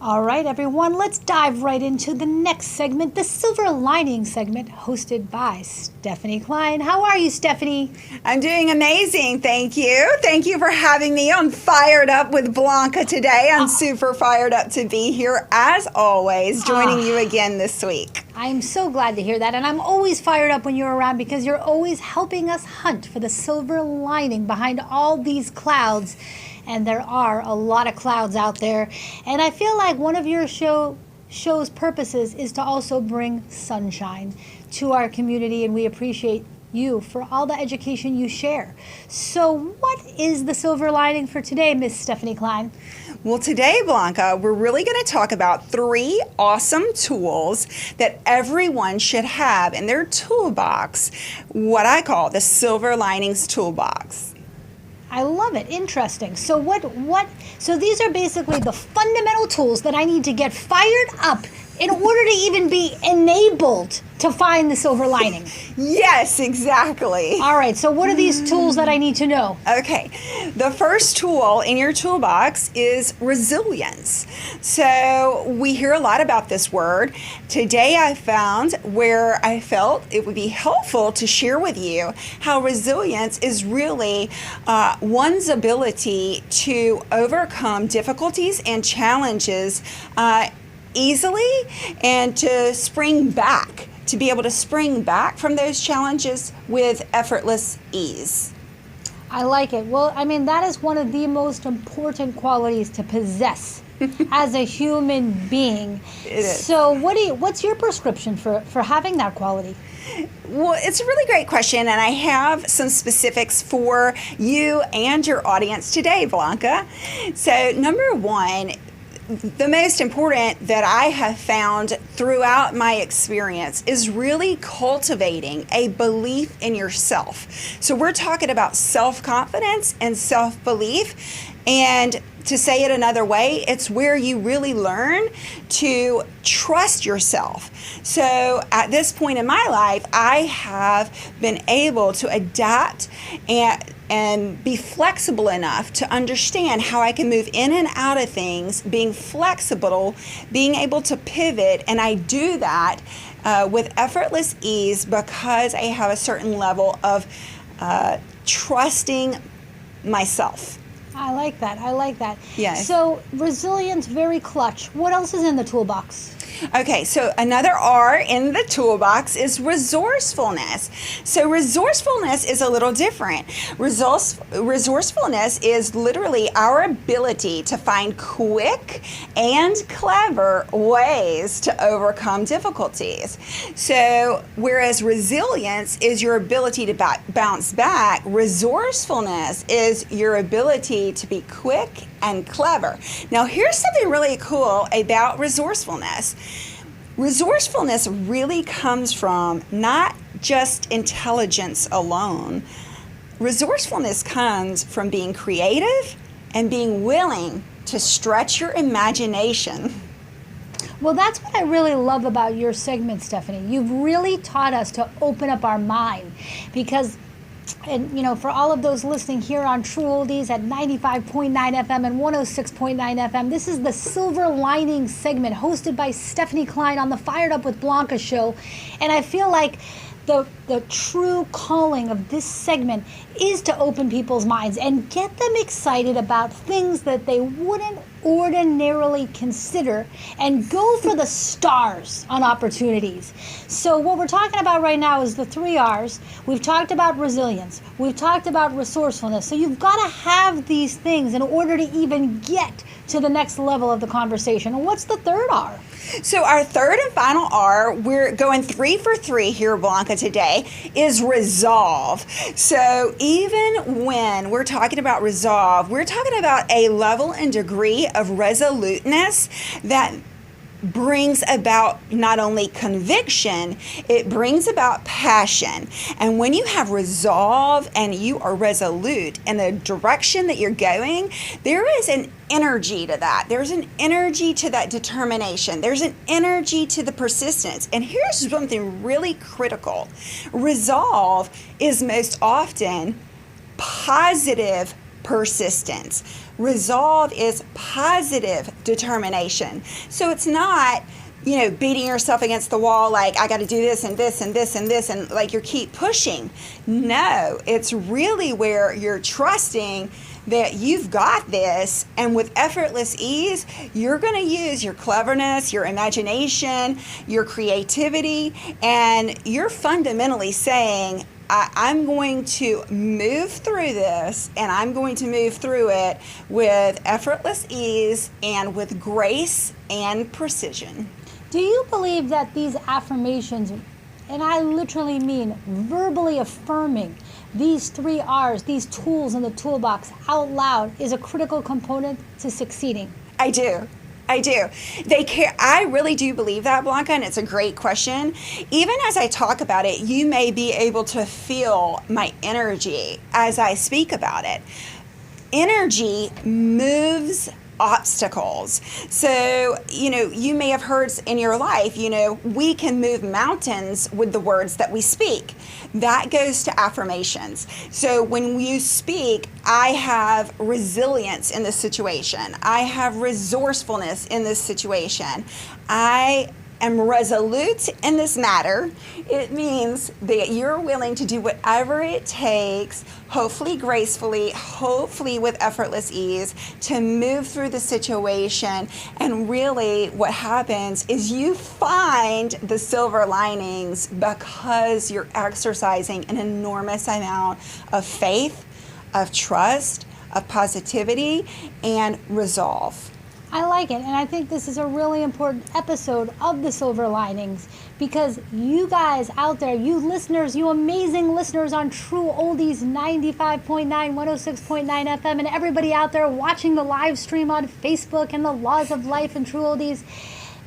All right, everyone, let's dive right into the next segment, the Silver Lining segment, hosted by Stephene Klein. How are you, Stephanie? I'm doing amazing, thank you. Thank you for having me. I'm fired up with Blanca today. I'm super fired up to be here, as always, joining you again this week. I'm so glad to hear that, and I'm always fired up when you're around because you're always helping us hunt for the silver lining behind all these clouds. And there are a lot of clouds out there. And I feel like one of your show's purposes is to also bring sunshine to our community, and we appreciate you for all the education you share. So what is the silver lining for today, Miss Stephene Klein? Well, today, Blanca, we're really going to talk about 3 awesome tools that everyone should have in their toolbox, what I call the Silver Linings Toolbox. I love it. Interesting. So so these are basically the fundamental tools that I need to get fired up in order to even be enabled to find the silver lining. Yes, exactly. All right. So what are these tools that I need to know? Okay. The first tool in your toolbox is resilience. So we hear a lot about this word. Today I found where I felt it would be helpful to share with you how resilience is really one's ability to overcome difficulties and challenges easily and to spring back, to be able to spring back from those challenges with effortless ease. I like it. Well, I mean, that is one of the most important qualities to possess as a human being. It is. So what's your prescription for having that quality? Well, it's a really great question, and I have some specifics for you and your audience today, Blanca. So, number 1, the most important that I have found throughout my experience is really cultivating a belief in yourself. So we're talking about self-confidence and self-belief. And to say it another way, it's where you really learn to trust yourself. So at this point in my life, I have been able to adapt and be flexible enough to understand how I can move in and out of things, being flexible, being able to pivot, and I do that with effortless ease because I have a certain level of trusting myself. I like that. I like that. Yes. So resilience, very clutch. What else is in the toolbox? Okay, so another R in the toolbox is resourcefulness. So resourcefulness is a little different. Resourcefulness is literally our ability to find quick and clever ways to overcome difficulties. So whereas resilience is your ability to bounce back, resourcefulness is your ability to be quick and clever. Now, here's something really cool about resourcefulness. Resourcefulness really comes from not just intelligence alone. Resourcefulness comes from being creative and being willing to stretch your imagination. Well, that's what I really love about your segment, Stephanie. You've really taught us to open up our mind because, and you know, for all of those listening here on True Oldies at 95.9 FM and 106.9 FM, this is the Silver Linings segment hosted by Stephene Klein on the Fired Up with Blanca show. And I feel like the true calling of this segment is to open people's minds and get them excited about things that they wouldn't ordinarily consider and go for the stars on opportunities. So what we're talking about right now is the 3 R's. We've talked about resilience. We've talked about resourcefulness. So you've got to have these things in order to even get to the next level of the conversation. And what's the 3rd R? So our 3rd and final R, we're going 3 for 3 here, Blanca, today, is resolve. So even when we're talking about resolve, we're talking about a level and degree of resoluteness that brings about not only conviction, it brings about passion. And when you have resolve and you are resolute in the direction that you're going, there is an energy to that. There's an energy to that determination. There's an energy to the persistence. And here's something really critical. Resolve is most often positive persistence. Resolve is positive determination. So it's not, beating yourself against the wall like, I got to do this and this and this and this, and like you keep pushing. No, it's really where you're trusting that you've got this, and with effortless ease, you're going to use your cleverness, your imagination, your creativity, and you're fundamentally saying, I'm going to move through this, and I'm going to move through it with effortless ease and with grace and precision. Do you believe that these affirmations, and I literally mean verbally affirming these 3 R's, these tools in the toolbox out loud, is a critical component to succeeding? I do. They care. I really do believe that, Blanca, and it's a great question. Even as I talk about it, you may be able to feel my energy as I speak about it. Energy moves obstacles. So, you may have heard in your life, we can move mountains with the words that we speak. That goes to affirmations. So when you speak, I have resilience in this situation. I have resourcefulness in this situation. I am resolute in this matter. It means that you're willing to do whatever it takes, hopefully gracefully, hopefully with effortless ease, to move through the situation. And really what happens is you find the silver linings because you're exercising an enormous amount of faith, of trust, of positivity, and resolve. I like it, and I think this is a really important episode of the Silver Linings, because you guys out there, you listeners, you amazing listeners on True Oldies 95.9, 106.9 FM, and everybody out there watching the live stream on Facebook and the Laws of Life and True Oldies,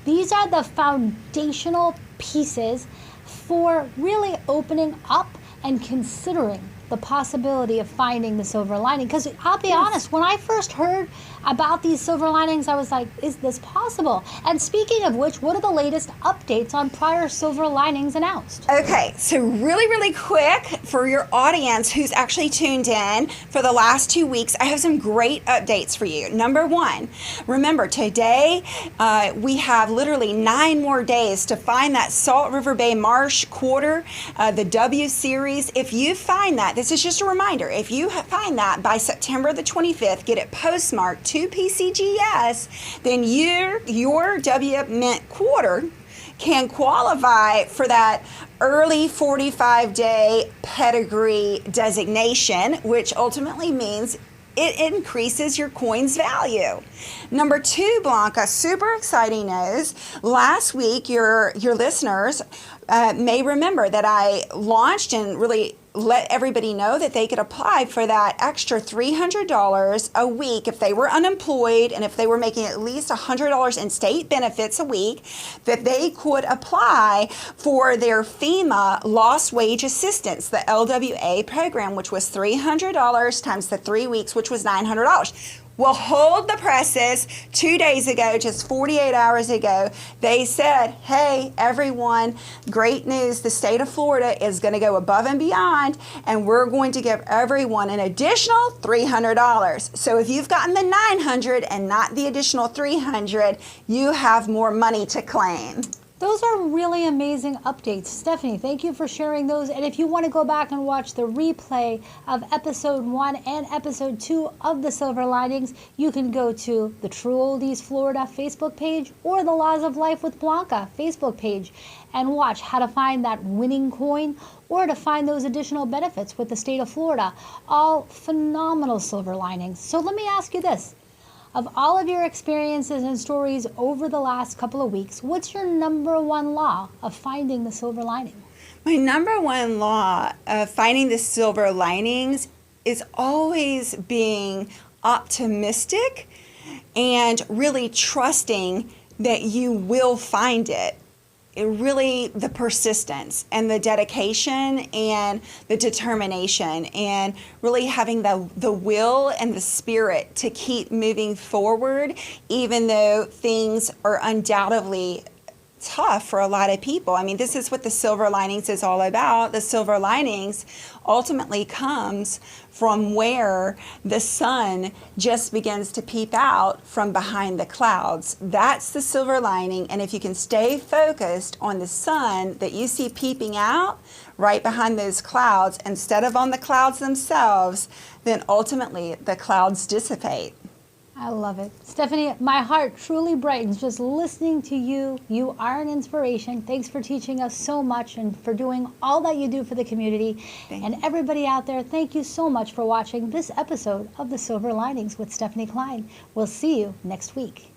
these are the foundational pieces for really opening up and considering the possibility of finding the silver lining. Because I'll be honest, when I first heard about these silver linings, I was like, is this possible? And speaking of which, what are the latest updates on prior silver linings announced? Okay, so really quick for your audience who's actually tuned in for the last 2 weeks, I have some great updates for you. Number 1, remember today we have literally 9 more days to find that Salt River Bay Marsh quarter, the W series. If you find that, this is just a reminder, if you find that by September the 25th, get it postmarked to PCGS, then your W Mint quarter can qualify for that early 45-day pedigree designation, which ultimately means it increases your coin's value. Number 2, Blanca, super exciting news. Last week, your listeners may remember that I launched and really let everybody know that they could apply for that extra $300 a week if they were unemployed and if they were making at least $100 in state benefits a week, that they could apply for their FEMA lost wage assistance, the LWA program, which was $300 times the 3 weeks, which was $900. Well, hold the presses. 2 days ago, just 48 hours ago, they said, hey, everyone, great news. The state of Florida is going to go above and beyond, and we're going to give everyone an additional $300. So if you've gotten the $900 and not the additional $300, you have more money to claim. Those are really amazing updates. Stephanie, thank you for sharing those. And if you want to go back and watch the replay of episode 1 and episode 2 of the Silver Linings, you can go to the True Oldies Florida Facebook page or the Laws of Life with Blanca Facebook page and watch how to find that winning coin or to find those additional benefits with the state of Florida. All phenomenal silver linings. So let me ask you this. Of all of your experiences and stories over the last couple of weeks, what's your number 1 law of finding the silver lining? My number 1 law of finding the silver linings is always being optimistic and really trusting that you will find it. Really the persistence and the dedication and the determination and really having the will and the spirit to keep moving forward, even though things are undoubtedly tough for a lot of people. I mean, this is what the silver linings is all about. The silver linings ultimately comes from where the sun just begins to peep out from behind the clouds. That's the silver lining. And if you can stay focused on the sun that you see peeping out right behind those clouds instead of on the clouds themselves, then ultimately the clouds dissipate. I love it. Stephenie, my heart truly brightens just listening to you. You are an inspiration. Thanks for teaching us so much and for doing all that you do for the community. And everybody out there, thank you so much for watching this episode of The Silver Linings with Stephene Klein. We'll see you next week.